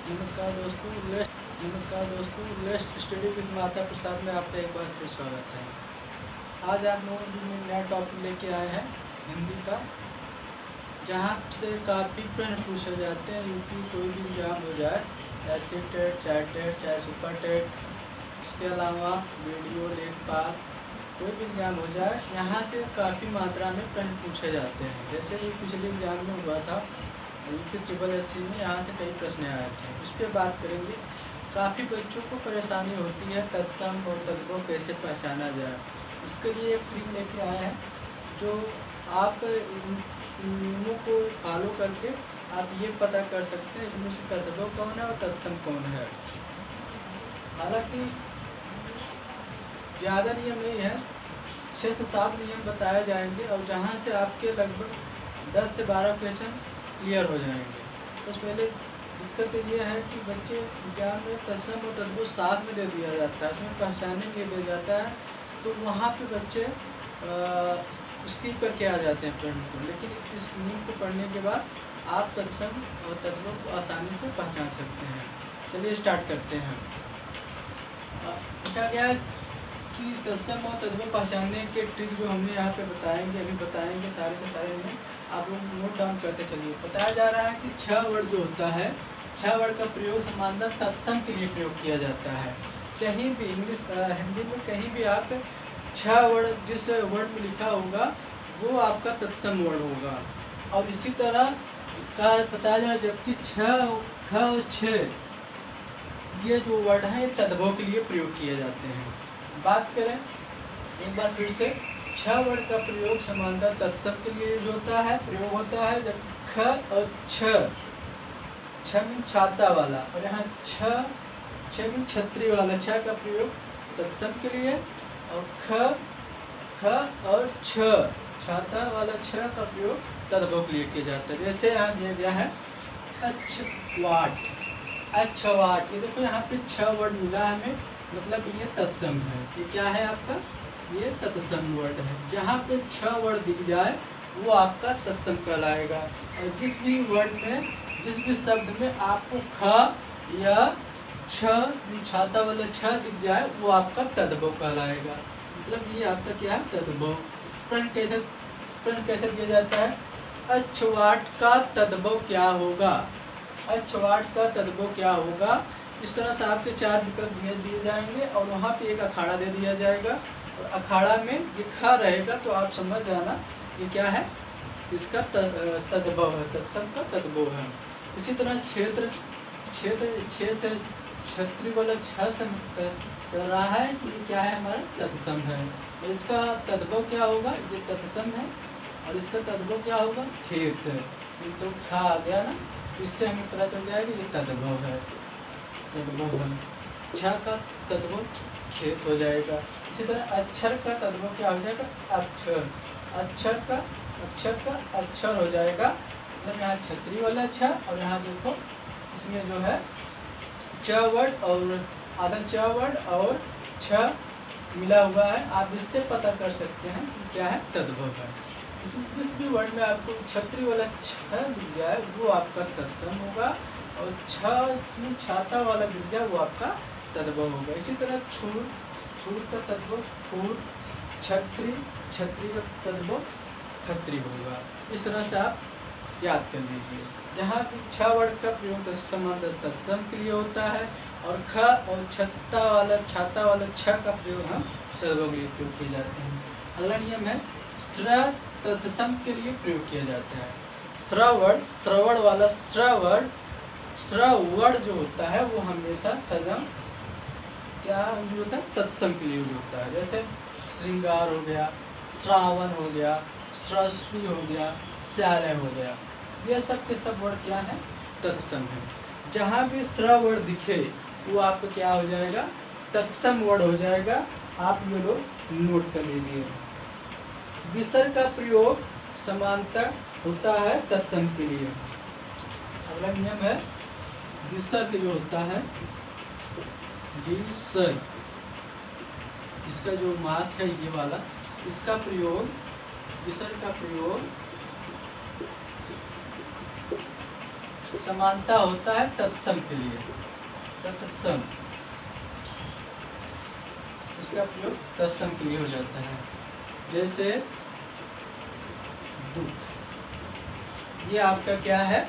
नमस्कार दोस्तों, let's study with Mata Prasad में आपका एक बार फिर स्वागत है। आज आप लोगों के लिए नया टॉपिक लेके आए हैं हिंदी का, जहाँ से काफ़ी प्रश्न पूछे जाते हैं। यूपी कोई भी एग्जाम हो जाए, चाहे सी टेट, चाहे टेट, चाहे सुपर टेट, उसके अलावा वीडियो, लेखपाल, कोई भी एग्ज़ाम हो जाए, यहाँ से काफ़ी मात्रा में प्रश्न पूछे जाते हैं। जैसे कि पिछले एग्ज़ाम में हुआ था यूपी SSSC में, यहाँ से कई प्रश्न आए थे, उस पर बात करेंगे। काफ़ी बच्चों को परेशानी होती है तत्सम और तद्भव कैसे पहचाना जाए। इसके लिए एक ट्रिक लेके आए हैं, जो आप इन नियमों को फॉलो करके आप ये पता कर सकते हैं इसमें से तद्भव कौन है और तत्सम कौन है। हालांकि ज़्यादा नियम नहीं है, 6 से 7 नियम बताए जाएंगे, और जहाँ से आपके लगभग 10 से 12 क्वेश्चन क्लियर हो जाएंगे। सबसे पहले दिक्कत ये है कि बच्चे एग्जाम में तत्सम और तद्भव साथ में दे दिया जाता है, इसमें पहचानने के लिए दिया जाता है, तो वहाँ पे बच्चे स्किप करके आ जाते हैं प्रश्न को। लेकिन इस नियम को पढ़ने के बाद आप तत्सम और तद्भव को आसानी से पहचान सकते हैं। चलिए स्टार्ट करते हैं। क्या है कि तत्सम और तद्भव पहचानने के ट्रिक जो हमने यहाँ पे अभी बताएंगे सारे के सारे में, आप लोग नोट डाउन करते चलिए। बताया जा रहा है कि 6 वर्ड जो होता है, 6 वर्ड का प्रयोग सामान्यतः तत्सम के लिए प्रयोग किया जाता है। कहीं भी हिंदी में कहीं भी आप 6 वर्ड जिस वर्ड में लिखा होगा वो आपका तत्सम वर्ड होगा। और इसी तरह का बताया जा रहा है, जबकि 6 ये जो वर्ड है तद्भव के लिए प्रयोग किए जाते हैं। बात करें एक बार फिर से, 6 वर्ड का प्रयोग सामान्यतः तत्सम के लिए यूज होता है, प्रयोग होता है, जबकि ख और छ में छाता वाला, और यहाँ छ में छतरी वाला, छ का प्रयोग तत्सम के लिए, और ख और छ छाता वाला छ का प्रयोग तद्भव के लिए किया जाता है। जैसे यहाँ दिया गया है अच्छवाट, ये देखो यहाँ पे 6 वर्ड मिला है हमें, मतलब ये तत्सम है। ये क्या है आपका, ये तत्सम वर्ड है। जहाँ पे 6 वर्ड दिख जाए वो आपका तत्सम कहलाएगा। और जिस भी वर्ड में, जिस भी शब्द में आपको ख या छ छाता वाला छ दिख जाए वो आपका तद्भव कहलाएगा। मतलब ये आपका क्या है, तद्भव। प्रश्न कैसे दिया जाता है, अच्छवाट का तद्भव क्या होगा, अच्छवाट का तद्भव क्या होगा। इस तरह से आपके 4 विकल्प दिए जाएंगे, और वहाँ पे एक अखाड़ा दे दिया जाएगा, और अखाड़ा में लिखा रहेगा, तो आप समझ जाना ये क्या है, इसका तद्भव है, तत्सम का तद्भव है। इसी तरह क्षेत्र 6 से छत्री वाला 6 से चल रहा है कि ये क्या है, हमारा तत्सम है, और इसका तद्भव क्या होगा, ये तत्सम है, और इसका तद्भव क्या होगा, खेत है। तो खा आ गया ना, तो इससे हमें पता चल जाएगा ये तद्भव है, तद्भव है। छ का तद्भव खेत हो जाएगा। इसी तरह अक्षर का तद्भव क्या हो जाएगा, अक्षर, अक्षर का अक्षर हो जाएगा। मतलब यहाँ छतरी वाला छ, और यहाँ देखो इसमें जो है च वर्ड और आधा च वर्ड और छ मिला हुआ है। आप इससे पता कर सकते हैं कि क्या है, तद्भव है। जिस भी वर्ड में आपको छतरी वाला छ दिख जाए वो आपका तत्सम होगा, और छ छाता वाला दिख जाए वो आपका तद्भव होगा। इसी तरह छूर का तद्भव फूल, छतरी का तद्भव खत्री होगा। इस तरह से आप याद कर लीजिए। जहाँ भी 6 वर्ड का प्रयोग तत्सम के लिए होता है, और ख और छाता वाला छ का प्रयोग हम तद्भव के लिए प्रयोग किए जाते हैं। अगला नियम है, स्र तत्सम के लिए प्रयोग किया जाता है। श्रवण वाला श्रवण जो होता है वो हमेशा सगम क्या होता है, तत्सम के लिए होता है। जैसे श्रृंगार हो गया, श्रावण हो गया, सरस्वी हो गया, श्यालय हो गया, ये सब के सब वर्ड क्या है, तत्सम है। जहाँ भी श्र वर्ड दिखे वो आपका क्या हो जाएगा, तत्सम वर्ड हो जाएगा। आप ये लोग नोट कर लीजिए। विसर्ग का प्रयोग समानतः होता है तत्सम के लिए। अगला नियम है, विसर्ग जो होता है, विसर्ग, इसका जो मार्क है ये वाला, इसका प्रयोग, विसर्ग का प्रयोग समानता होता है तत्सम के लिए, तत्सम, इसका प्रयोग तत्सम के लिए हो जाता है। जैसे दुख, ये आपका क्या है,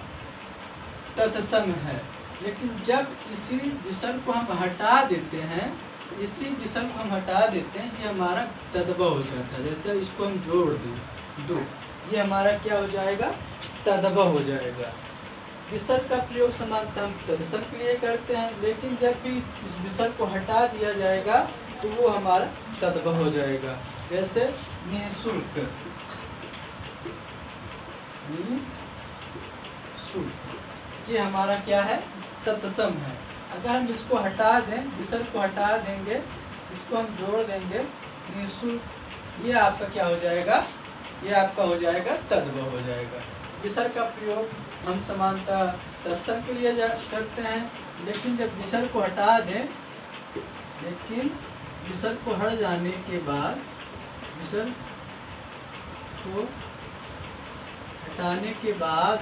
तत्सम है। लेकिन जब इसी विसर्ग को हम हटा देते हैं, इसी विसर्ग को हम हटा देते हैं, ये हमारा तद्भव हो जाता है। जैसे इसको हम जोड़ दें दुख, ये हमारा क्या हो जाएगा, तद्भव हो जाएगा। विसर्ग का प्रयोग समानता हम तत्सम के लिए करते हैं, लेकिन जब भी इस विसर्ग को हटा दिया जाएगा तो वो हमारा तद्भव हो जाएगा। जैसे निःशुल्क, निःशुल्क, ये हमारा क्या है, तत्सम है। अगर हम इसको हटा दें, विसर्ग को हटा देंगे, इसको हम जोड़ देंगे निःशुल्क, ये आपका क्या हो जाएगा, ये आपका हो जाएगा तद्भव हो जाएगा। विसर्ग का प्रयोग हम समानता तत्सम के लिए करते हैं, लेकिन जब विसर्ग को हटा दें, लेकिन विसर्ग को हट जाने के बाद, विसर्ग को हटाने के बाद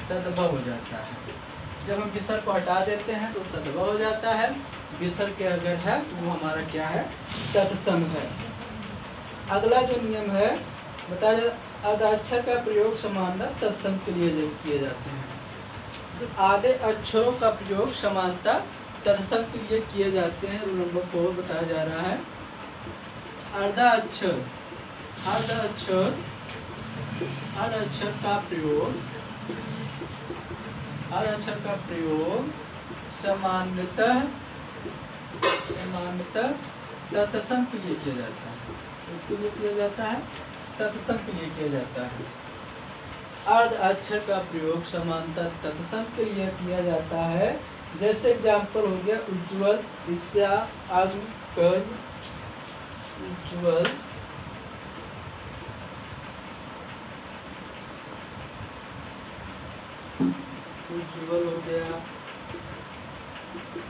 तद्भव हो जाता है। जब हम विसर्ग को हटा देते हैं तो तद्भव हो जाता है। विसर्ग के अगर है तो वो हमारा क्या है, तत्सम है। अगला जो नियम है बताया, अर्धाक्षर का प्रयोग समानता तत्सम के लिए किए जाते हैं। जब आधे अक्षरों का प्रयोग समानता तत्सम के लिए किए जाते हैं, रूल नंबर 4 बताया जा रहा है। अर्धा अक्षर का प्रयोग सामान्यतः तत्सम के लिए किया जाता है। इसके लिए किया जाता है, तत्सम के लिए किया जाता है। अर्ध अक्षर का प्रयोग समानता तत्सम के लिए किया जाता है। जैसे एग्जाम्पल हो गया उज्ज्वल, ईर्ष्या, अग्नि, कर्म। उज्ज्वल हो गया,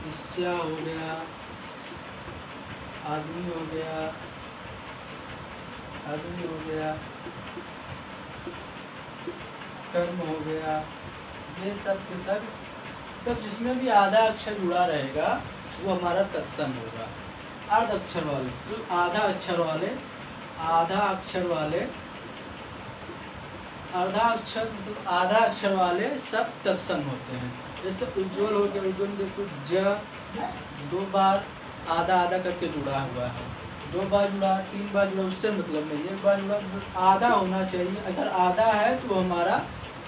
ईर्ष्या हो गया, अग्नि हो गया, कर्म हो गया, ये सब के सब, तब जिसमें भी आधा अक्षर जुड़ा रहेगा वो हमारा तत्सम होगा। अर्ध अक्षर वाले, जो आधा अक्षर वाले सब तत्सम होते हैं। जैसे उज्ज्वल हो गया, उज्ज्वल देखो ज 2 बार आधा करके जुड़ा हुआ है, 2 बार जुड़ा, 3 बार जुड़ा, उससे मतलब नहीं, 1 बार जुड़ा, आधा होना चाहिए। अगर आधा है तो हमारा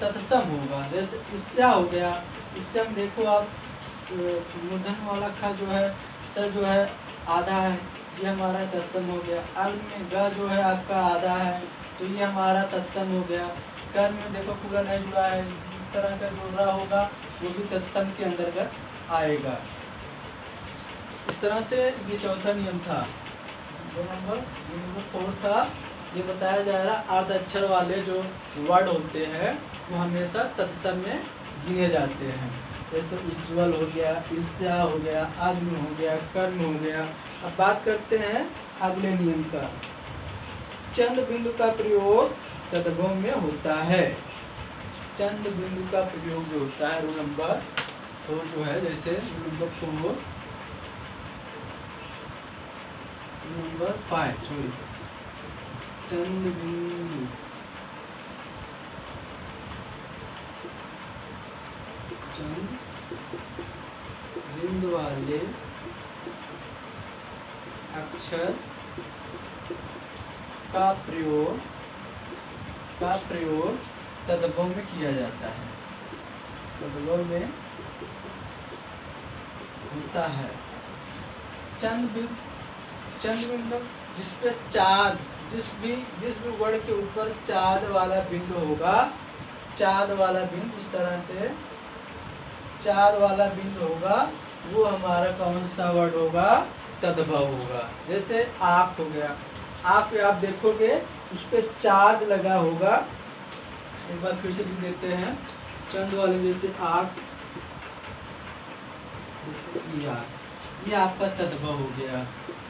तत्सम होगा। जैसे ईर्ष्या हो गया, इससे हम देखो आप मूर्धन वाला खा जो है, स जो है आधा है, ये हमारा तत्सम हो गया। अग्नि में ग जो है आपका आधा है, तो ये हमारा तत्सम हो गया। कर्म में देखो पूरा नहीं जुड़ा है, जिस तरह का जुड़ा होगा वो भी तत्सम के अंतर्गत आएगा। इस तरह से ये चौथा नियम था। नंबर 4 था, ये बताया जा रहा अर्ध अक्षर वाले जो वर्ड होते हैं वो हमेशा तत्सम में गिने जाते हैं। जैसे उज्ज्वल हो गया, ईर्ष्या हो गया, अग्नि हो गया, कर्म हो गया। अब बात करते हैं अगले नियम का। चंद बिंदु का प्रयोग तद्भव में होता है। चंद बिंदु का प्रयोग जो होता है, रूल नंबर 4 जो है, जैसे रूल नंबर 5 सॉरी, चंद बिंदु वाले अक्षर का प्रयोग तद्भव में किया जाता है, तद्भव में होता है। चंद बिंदु जिसपे चाँद, जिस भी वर्ड के ऊपर चाँद वाला बिंदु होगा, चाँद वाला बिंदु, इस तरह से चाँद वाला बिंदु होगा, वो हमारा कौन सा वर्ड होगा, तद्भव होगा। जैसे आँख हो गया, आँख पे आप देखोगे उस पे चाँद लगा होगा। एक बार फिर से लिख देते हैं, चंद वाले जैसे आँख, ये आपका तद्भव हो गया।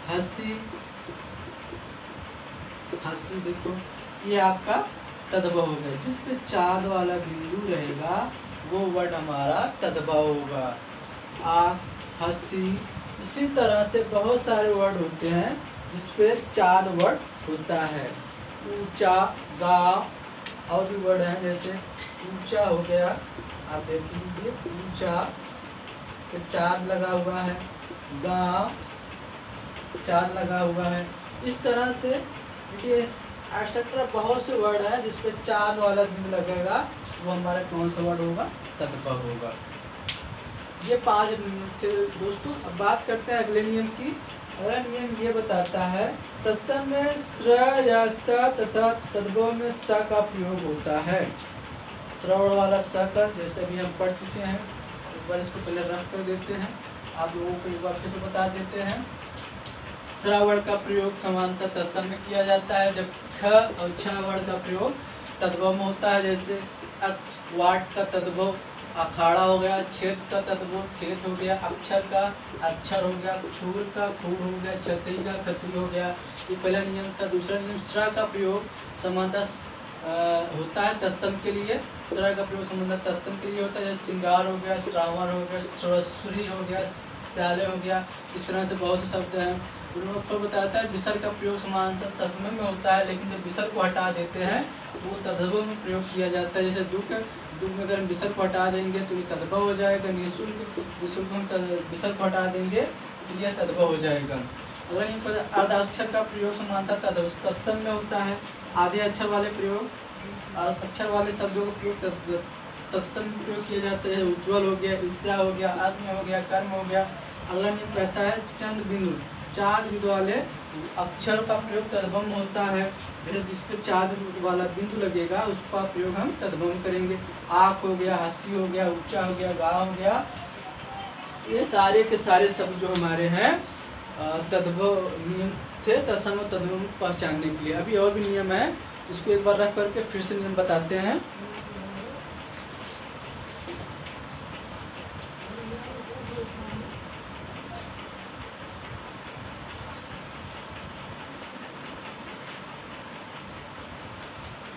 हंसी देखो, ये आपका तद्भव हो गया। जिस पे चांद वाला बिंदु रहेगा वो वर्ड हमारा तद्भव होगा। आँख, हंसी, इसी तरह से बहुत सारे वर्ड होते हैं जिस पे चांद वर्ड होता है। ऊंचा, गाँव, और भी वर्ड हैं जैसे ऊंचा हो गया, आप देख लीजिए ऊंचा पे चांद लगा हुआ है, गाँव चांद लगा हुआ है। इस तरह से ये एक्सेट्रा बहुत से वर्ड हैं जिस पे चांद वाला बिंदु लगेगा, वो हमारा कौन सा वर्ड होगा? तद्भव होगा। ये 5 नियम थे दोस्तों। अब बात करते हैं अगले नियम की। अगला नियम ये बताता है तत्सम में स्र या स तथा तद्भव में स का प्रयोग होता है। श्रवण वाला स का जैसे भी हम पढ़ चुके हैं, एक बार इसको पहले रख कर देते हैं, आप लोगों को एक बार फिर से बता देते हैं। श्रवण का प्रयोग समानतः तत्सम में किया जाता है, जब ख और छ वर्ण का प्रयोग तद्भव में होता है। जैसे वाट का तद्भव अखाड़ा हो गया, छेद का तद्भव खेत हो गया, अक्षर का अक्षर हो गया, क्षूर का खूर हो गया, छतरी का खतरी हो गया। ये पहला नियम था। दूसरा नियम स्र का प्रयोग समानतः होता है तत्सम के लिए। स्र का प्रयोग समानतः तत्सम के लिए होता है। जैसे श्रृंगार हो गया, श्रावण हो गया, सरस्वती हो गया, श्याले हो गया। इस तरह से बहुत से शब्द हैं। उन्होंने फिर बताता है विसर्ग का प्रयोग समानतः तत्सम में होता है, लेकिन जब विसर्ग को हटा देते हैं वो तद्भव में प्रयोग किया जाता है। जैसे दुख में अगर हम विसर्ग को हटा देंगे तो ये तद्भव हो जाएगा। निःशुल्क हम विसर्ग को हटा देंगे तो यह तद्भव हो जाएगा। अगर इन पर अर्धाक्षर का प्रयोग समानतः तत्सम में होता है। आधे अक्षर वाले अक्षर वाले शब्दों का प्रयोग तत्सम में प्रयोग किया जाता है। उज्ज्वल हो गया, ईर्ष्या हो गया, आत्म हो गया, कर्म हो गया। अगला नियम कहता है चंद बिंदु, चार बिंदु वाले अक्षर का प्रयोग तद्भव में होता है। जैसे जिस पे चार वाला बिंदु लगेगा उसका प्रयोग हम तद्भव में करेंगे। आँख हो गया, हंसी हो गया, ऊंचा हो गया, गाँव हो गया। ये सारे के सारे शब्द जो हमारे हैं तद्भव नियम थे तत्सम और तद्भव पहचानने के लिए। अभी और भी नियम है, इसको एक बार रख करके फिर से नियम बताते हैं।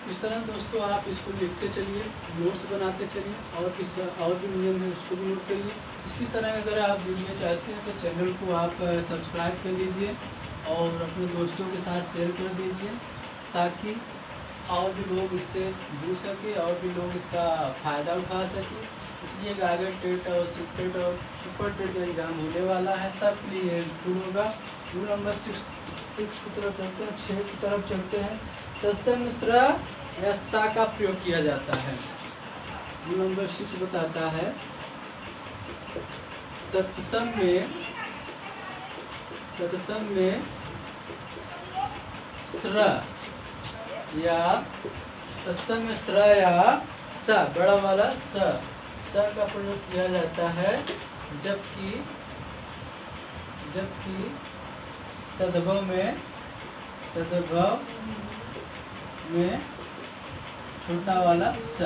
इस तरह दोस्तों आप इसको लिखते चलिए, नोट्स बनाते चलिए, और भी नियम है उसको भी नोट करिए। इसी तरह अगर आप वीडियो चाहते हैं तो चैनल को आप सब्सक्राइब कर लीजिए और अपने दोस्तों के साथ शेयर कर दीजिए, ताकि और भी लोग इससे जुड़ सके और भी लोग इसका फ़ायदा उठा सके। इसलिए आगे टेट और सुपर टेट का एग्ज़ाम होने वाला है, सब के लिए हेल्पफुल होगा। रूल नंबर 6 की तरफ चलते हैं, 6 की तरफ चलते हैं। तत्सम स्र या सा का प्रयोग किया जाता है। रूल नंबर 6 बताता है तत्सम में स्र या तत्सम में स्र या स बड़ा वाला स का प्रयोग किया जाता है, जबकि तद्भव में छोटा वाला स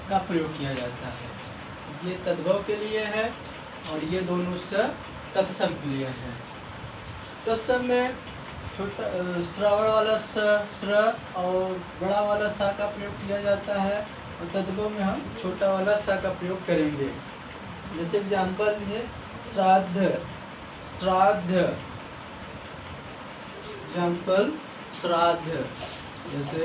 का प्रयोग किया जाता है। ये तद्भव के लिए है और ये दोनों स तत्सम के लिए है। तत्सम में छोटा श्रवण वाला स्र और बड़ा वाला सा का प्रयोग किया जाता है, और तद्भव में हम छोटा वाला सा का प्रयोग करेंगे। जैसे एग्जाम्पल ये श्राद्ध, एग्जाम्पल श्राद्ध, जैसे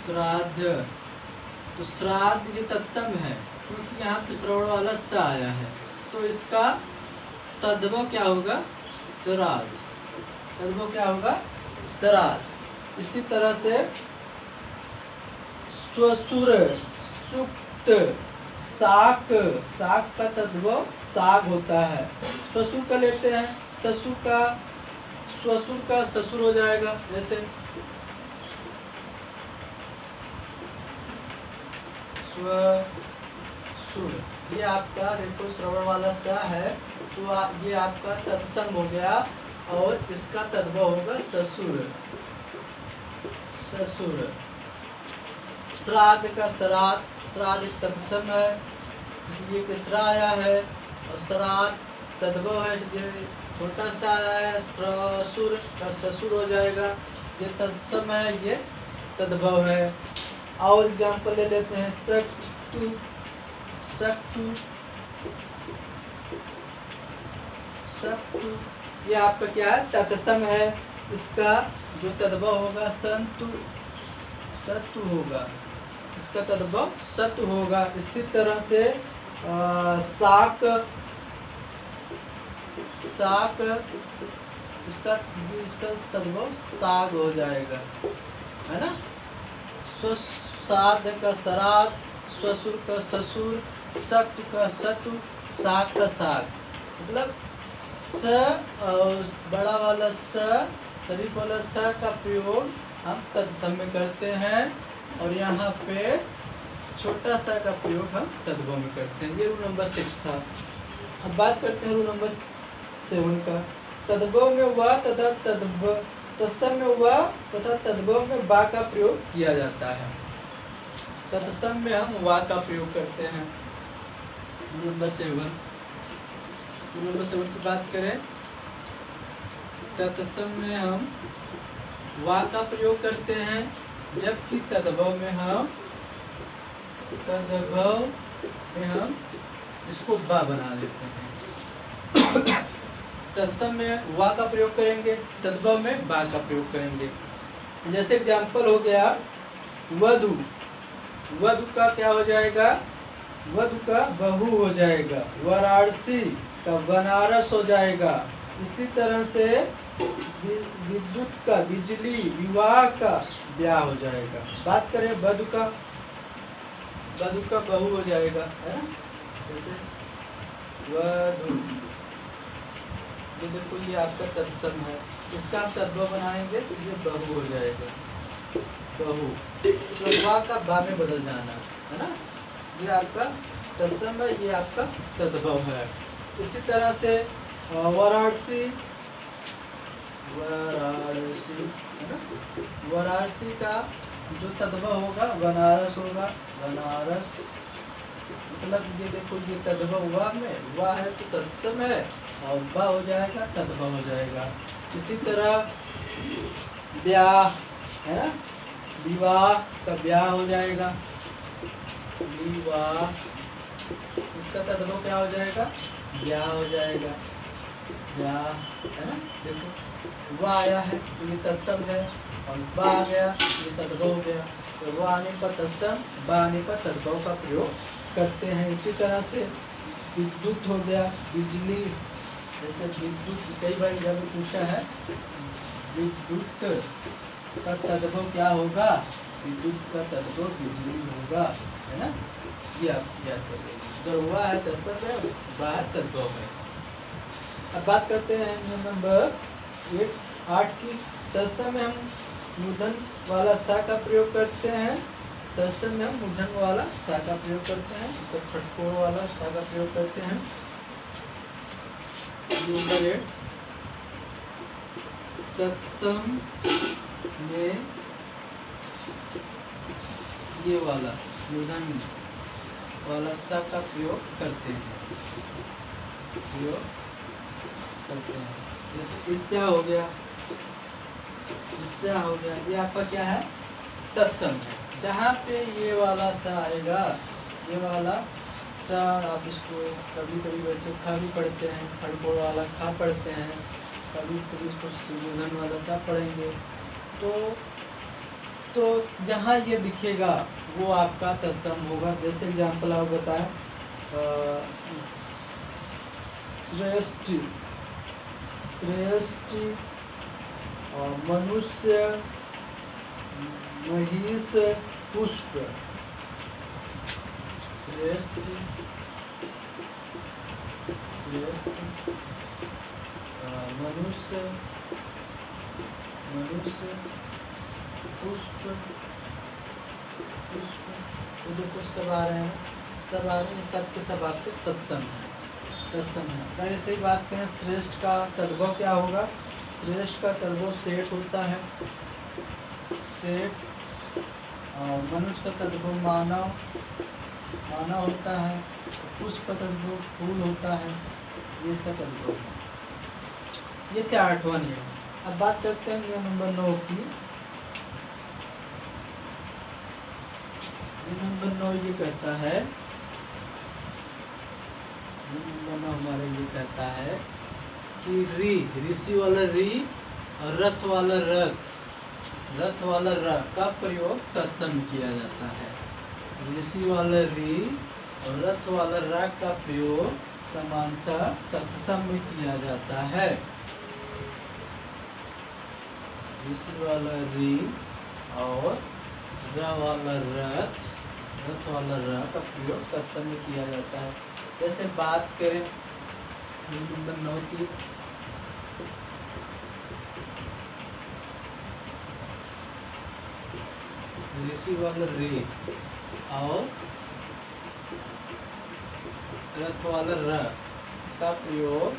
श्राद्ध। तो श्राद्ध ये तत्सम है क्योंकि यहाँ पे श्रवण वाला स आया है, तो इसका तद्भव क्या होगा? श्राद्ध। तद्भव क्या होगा? श्राद्ध। इसी तरह से स्वसुर, सुक्त, साक का तद्भव साग होता है। स्वसुर का लेते हैं, स्वसुर का ससुर हो जाएगा। जैसे स्वसुर, ये आपका देखो श्रवण वाला स है, तो ये आपका तत्सम हो गया और इसका तद्भव होगा ससुर। श्राद्ध का श्राद्ध तत्सम है इसलिए कि श्रा आया है, और श्राद्ध तद्भव है इसलिए छोटा सा है ससुर का ससुर हो जाएगा, ये तत्सम है, ये तद्भव है। और एग्जाम्पल ले लेते हैं, सक्तु, सक्तु, सक्तु, ये आपका क्या है, तत्सम है। इसका जो तद्भव होगा संतु, सत्तु होगा, इसका तद्भव सत्तु होगा। इसी तरह से साक, साक, इसका तद्भव साग हो जाएगा, है ना। स्वसाद का सराद, ससुर का ससुर, सत्तु का सत्तु, साग का साग। मतलब स और बड़ा वाला स, शरीफ वाला स का प्रयोग हम तत्सम में करते हैं, और यहाँ पे छोटा सा का प्रयोग हम तद्भव में करते हैं। ये रूल नंबर 6 था। अब बात करते हैं रूल नंबर 7 का। तद्भव में व तथा तत्सम में व तथा तद्भव में बा का प्रयोग किया जाता है। तत्सम में हम वा का प्रयोग करते हैं। रूल नंबर 7, रूल नंबर 7 की बात करें, तत्सम में हम वा का प्रयोग करते हैं, जबकि तद्भव में हम इसको बा बना देते हैं। तत्सम में वा का प्रयोग करेंगे, तद्भव में बा का प्रयोग करेंगे। जैसे एग्जाम्पल हो गया वधु, वधु का क्या हो जाएगा, वधु का बहु हो जाएगा। वाराणसी का बनारस हो जाएगा। इसी तरह से विद्युत का बिजली, विवाह का ब्याह हो जाएगा। बात करें वधु का, वधु का बहु हो जाएगा, है ना। जैसे वधु, ये देखो ये आपका तत्सम है, इसका आप तद्भव बनाएंगे तो ये बहु हो जाएगा, बहु। तो वा का बा में बदल जाना, है ना। ये आपका तत्सम है, ये आपका तद्भव है। इसी तरह से वाराणसी, वाराणसी, है ना। वाराणसी का जो तद्भव होगा बनारस होगा, बनारस। मतलब ये देखो ये तद्भव वा में, वा है तो तत्सम है, और बा हो जाएगा तद्भव हो जाएगा। इसी तरह ब्याह, है ना, विवाह का ब्याह हो जाएगा, विवाह, इसका तद्भव क्या हो जाएगा, ब्याह हो जाएगा, ब्याह, है ना। देखो वा आया है तो ये तत्सम है, और बा आ गया ये तद्भव हो गया। तो वा आने पर तत्सम, बा आने पर तद्भव का प्रयोग करते हैं। इसी तरह से विद्युत हो गया, बिजली। जैसे विद्युत, कई बार जब पूछा है विद्युत का तद्भव क्या होगा, विद्युत का तद्भव बिजली होगा, है ना। ये आप याद कर लीजिए। अगर हुआ है तत्सम है, बा है तद्भव है। अब बात करते हैं नंबर 8 की। तत्सम में हम मूर्धन वाला सा का प्रयोग करते हैं, तत्सम में हम मूर्धन वाला सा का प्रयोग करते हैं, तो खटकोड़ वाला सा का प्रयोग करते हैं। नंबर 8, तत्सम में ये वाला मूर्धन वाला सा का प्रयोग करते हैं, प्रयोग करते हैं। जैसे इससा हो गया, इससा हो गया, ये आपका क्या है, तत्सम है। जहाँ पे ये वाला सा आएगा, ये वाला सा, आप इसको कभी कभी बच्चे खा भी पढ़ते हैं, खड़कोड़ वाला खा पढ़ते हैं, कभी कभी इसको मूर्धन वाला सा पढ़ेंगे। तो जहाँ ये दिखेगा वो आपका तत्सम होगा। जैसे एग्जाम्पल आप बताएं, श्रेष्ठ, श्रेष्ठ, मनुष्य, महिष, पुष्प। श्रेष्ठ, श्रेष्ठ, मनुष्य, मनुष्य, पुष्प, पुष्प। तो देखो सब आ रहे हैं, सब आ रहे हैं, सब के सब आपके तत्सम है, तत्सम है। अगर ऐसे ही बात करें, श्रेष्ठ का तद्भव क्या होगा, श्रेष्ठ का तद्भव सेठ होता है, सेठ। और मनुष्य का तद्भव मानव, मानव होता है। पुष्प का तद्भव फूल होता है, ये इसका तद्भव है। ये थे 8वां नियम। अब बात करते हैं नियम नंबर 9 की। नियम नंबर 9 ये कहता है, नियम नंबर 9 हमारे ये कहता है कि ऋषि वाला री और रथ वाला रथ का प्रयोग तत्सम किया जाता है। ऋषि वाला री और रथ वाला रा का प्रयोग समानतः तत्सम में किया जाता है। ऋषि वाला री और र वाला रथ वाला र का प्रयोग तत्सम में किया जाता है। जैसे बात करें नंबर 9 की, ऋषि वाला रे और रथ वाला र का प्रयोग